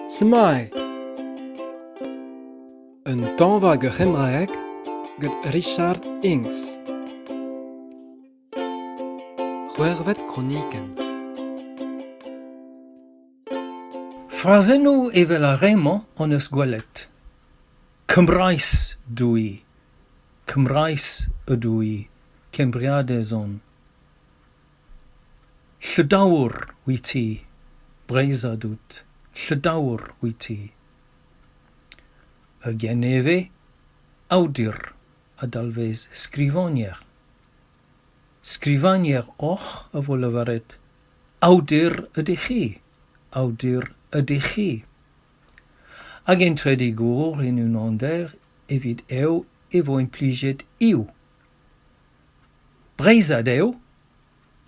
Smai. Een taanwage Gymraeg get Richard Inks. C'hwervet kroniken. Frazenno evel a remañ an eus gwelet. Kemrais doui. Kemrais y doui. Kembriadez on. Llydawr wyt Breisa dout. Llydawr wyt Y genefe, awdur a dalfes sgrifonier. Sgrifonier och a folafaret. Awdur ydych chi. Awdur ydych chi. Ag en tredig o'r en un ander evit eo efo impliget iw. Breisa deo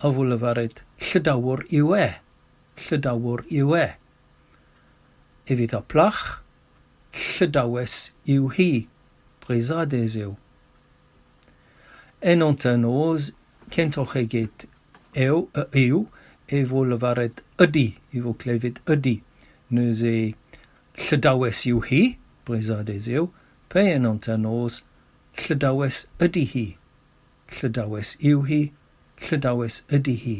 a folafaret llydawr yw e. Llydawr yw e. Evit a plach, llydawes yw hi, breisades yw. En onten oes, kentoch eget yw, efo lefaret ydi, efo clefyd ydi. Neus e llydawes yw hi, breisades yw, pe en onten oes, llydawes ydi hi. Llydawes yw hi, llydawes ydi hi.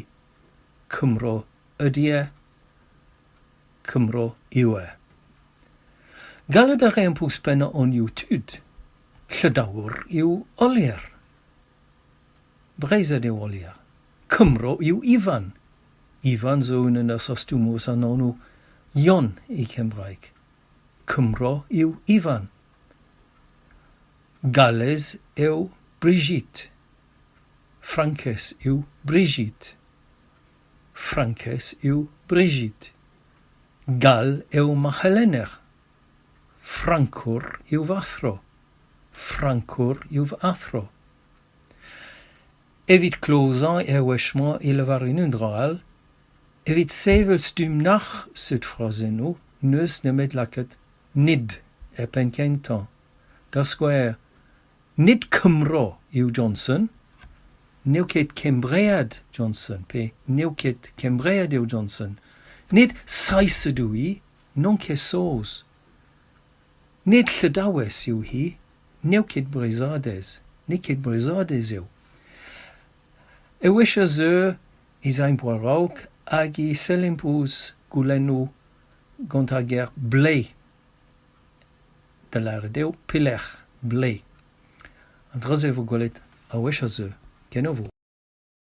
Cymro ydi e, Cymro yw e. Galed ar ein pwspenna on YouTube. Llydawr yw olier. Breisad yw olier. Cymro yw Ifan. Ifan zo'n yn asostwmos an onw Ion I Cymraeg. Cymro yw Ifan. Gales yw Brigitte. Frances yw Brigitte. Frances yw Brigitte. Gal yw Machelener. Francwr yw fathro. Francwr yw fathro. Evit closa eweshma I levarin un draal, evit sevel stum nach sut frazenno, neus nemet laket nid pen kentan. Da square nid Cymro yw Johnson, neuket Cembread Johnson, pe neuket Cembread yw Johnson. Nid sais ydw I, non ke sos. Nid llydawes yw hi, neuket breisades, neuket breisades yw. Ewis a zeu I zain poarauk ag I selimpous goulenno gant ager blei. Da lardeo pilech blei. An draz evo golet a wech a zeu, ken o vo.